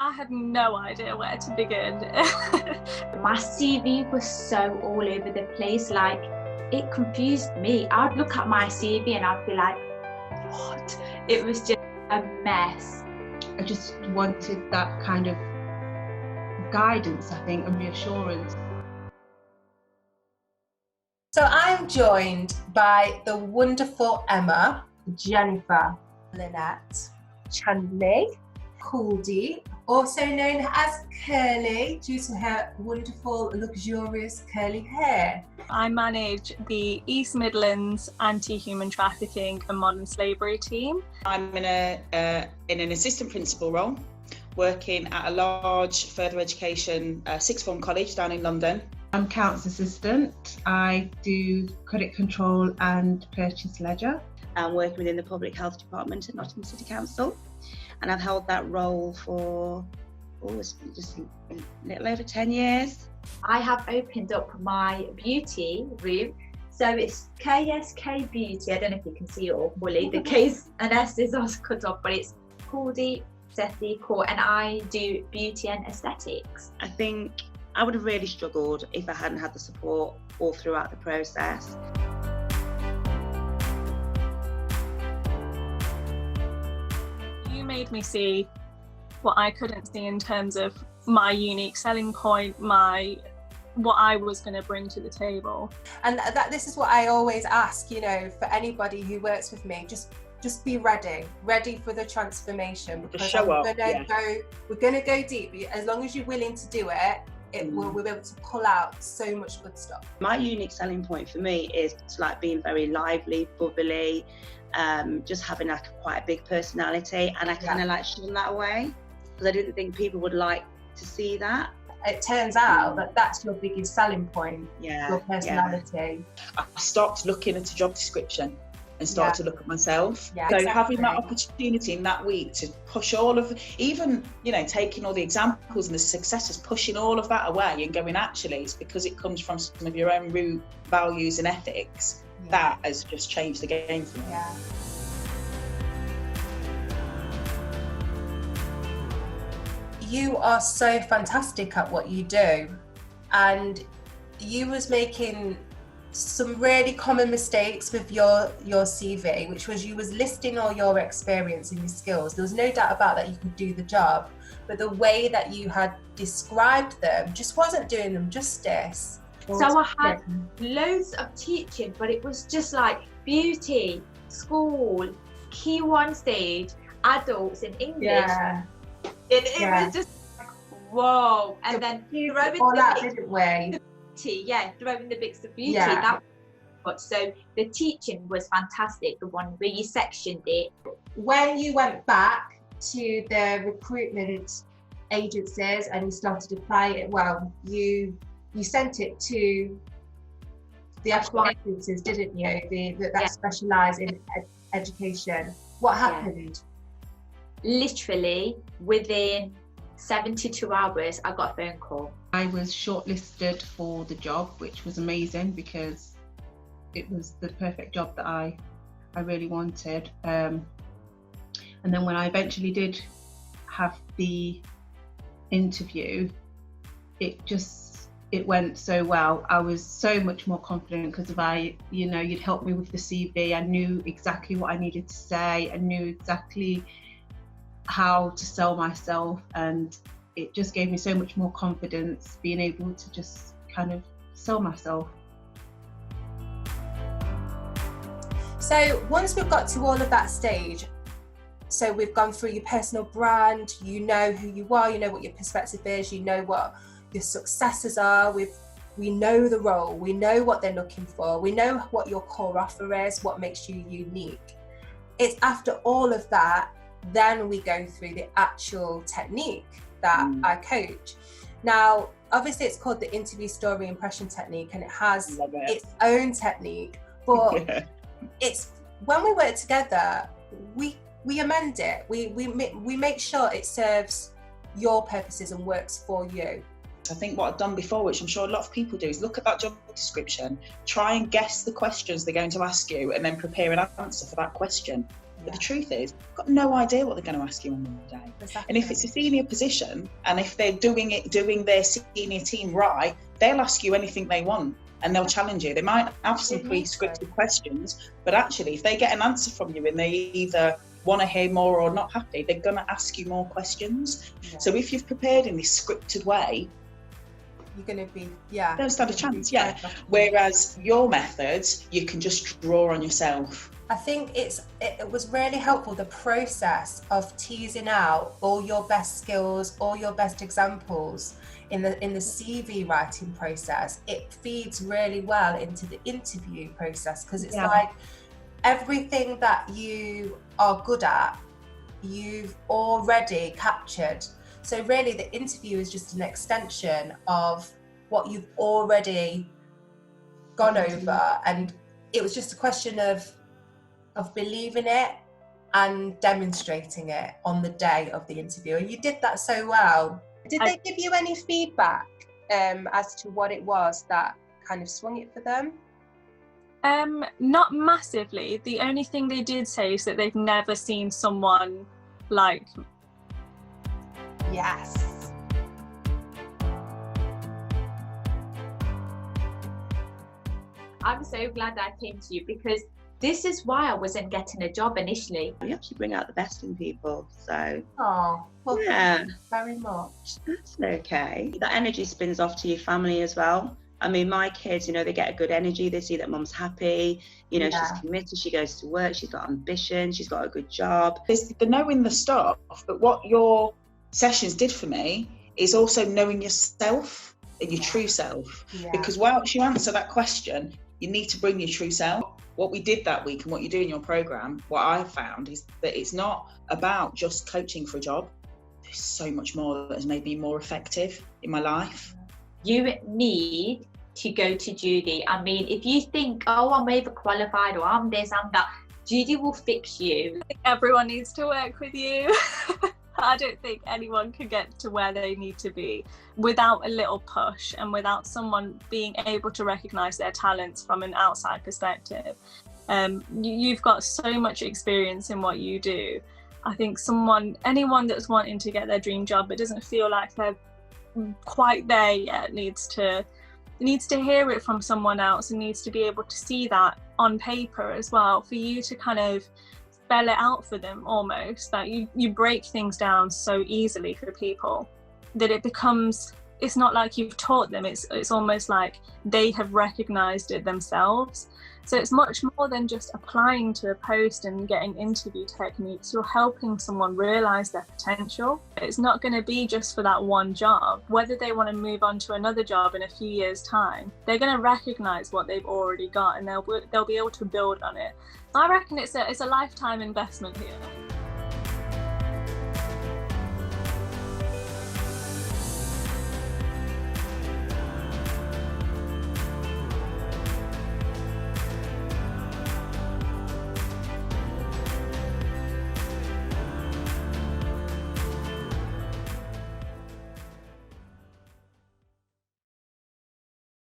I had no idea where to begin. My CV was so all over the place, like it confused me. I'd look at my CV and I'd be like, what? It was just a mess. I just wanted that kind of guidance, I think, and reassurance. So I'm joined by the wonderful Emma, Jennifer, Lynette, Chandley, Cooldy, also known as Curly due to her wonderful, luxurious curly hair. I manage the East Midlands Anti-Human Trafficking and Modern Slavery team. I'm in an assistant principal role, working at a large further education sixth form college down in London. I'm accounts assistant. I do credit control and purchase ledger. I'm working within the public health department at Nottingham City Council, and I've held that role for just a little over 10 years. I have opened up my beauty room, so it's KSK Beauty. I don't know if you can see it all fully. The K's and S's are cut off, but it's Cooldy, Sethy, Core, and I do beauty and aesthetics. I think I would have really struggled if I hadn't had the support all throughout the process. You made me see what I couldn't see in terms of my unique selling point, what I was going to bring to the table. And this is what I always ask, for anybody who works with me, just be ready for the transformation, because we're going to go deep. As long as you're willing to do it, we'll be able to pull out so much good stuff. My unique selling point for me is like being very lively, bubbly, just having like quite a big personality, and I kind of like shone that away because I didn't think people would like to see that. It turns out that that's your biggest selling point, your personality. I stopped looking at a job description and started to look at myself. Yeah, so exactly. Having that opportunity in that week to push all of, even, taking all the examples and the successes, pushing all of that away and going, actually, it's because it comes from some of your own root values and ethics. That has just changed the game for me. Yeah. You are so fantastic at what you do, and you was making some really common mistakes with your CV, which was you was listing all your experience and your skills. There was no doubt about that you could do the job, but the way that you had described them just wasn't doing them justice. So I had loads of teaching, but it was just like beauty, school, key one stage, adults in English. Yeah. It was just like, whoa. And then throwing the bits of beauty. Yeah. That was so the teaching was fantastic, the one where you sectioned it. When you went back to the recruitment agencies and you started applying it, you sent it to the actual agencies, didn't you? That specialise in education. What happened? Literally within 72 hours, I got a phone call. I was shortlisted for the job, which was amazing because it was the perfect job that I really wanted. And then when I eventually did have the interview, it went so well. I was so much more confident because you'd helped me with the CV. I knew exactly what I needed to say. I knew exactly how to sell myself, and it just gave me so much more confidence being able to just kind of sell myself. So once we've got to all of that stage, so we've gone through your personal brand, you know who you are, you know what your perspective is, you know what your successes are, we know the role, we know what they're looking for, we know what your core offer is, what makes you unique. It's after all of that, then we go through the actual technique that I coach. Now, obviously it's called the interview story impression technique, and it has its own technique, but it's when we work together, we amend it, we make sure it serves your purposes and works for you. I think what I've done before, which I'm sure a lot of people do, is look at that job description, try and guess the questions they're going to ask you, and then prepare an answer for that question. But the truth is, I've got no idea what they're going to ask you on Monday. Exactly. And if it's a senior position, and if they're doing their senior team right, they'll ask you anything they want and they'll challenge you. They might have some pre-scripted questions, but actually, if they get an answer from you and they either want to hear more or not happy, they're going to ask you more questions. Yeah. So if you've prepared in this scripted way, you're going to be, don't stand a chance, Whereas your methods, you can just draw on yourself. I think it was really helpful, the process of teasing out all your best skills, all your best examples in the CV writing process. It feeds really well into the interview process, because it's like everything that you are good at, you've already captured. So really the interview is just an extension of what you've already gone over, and it was just a question of believing it and demonstrating it on the day of the interview. And you did that so well. Did they give you any feedback as to what it was that kind of swung it for them? Not massively. The only thing they did say is that they've never seen someone like. Yes. I'm so glad I came to you, because this is why I wasn't getting a job initially. You actually bring out the best in people, so. Oh, well, yeah, thank you very much. that's okay. That energy spins off to your family as well. I mean, my kids, you know, they get a good energy. They see that mum's happy, you know, she's committed, she goes to work, she's got ambition, she's got a good job. There's the knowing the stuff, but what your sessions did for me is also knowing yourself and your true self. Yeah. Because whilst you answer that question, you need to bring your true self. What we did that week and what you do in your programme, what I found is that it's not about just coaching for a job. There's so much more that has made me more effective in my life. You need to go to Judy. I mean, if you think, oh, I'm overqualified or I'm this, I'm that, Judy will fix you. I think everyone needs to work with you. I don't think anyone can get to where they need to be without a little push and without someone being able to recognise their talents from an outside perspective. You've got so much experience in what you do. I think anyone that's wanting to get their dream job but doesn't feel like they're quite there yet needs to hear it from someone else, and needs to be able to see that on paper as well, for you to kind of spell it out for them, almost that you break things down so easily for people that it's not like you've taught them, it's almost like they have recognized it themselves. So it's much more than just applying to a post and getting interview techniques. You're helping someone realize their potential. It's not going to be just for that one job. Whether they want to move on to another job in a few years' time, they're going to recognize what they've already got, and they'll be able to build on it. I reckon it's a lifetime investment here.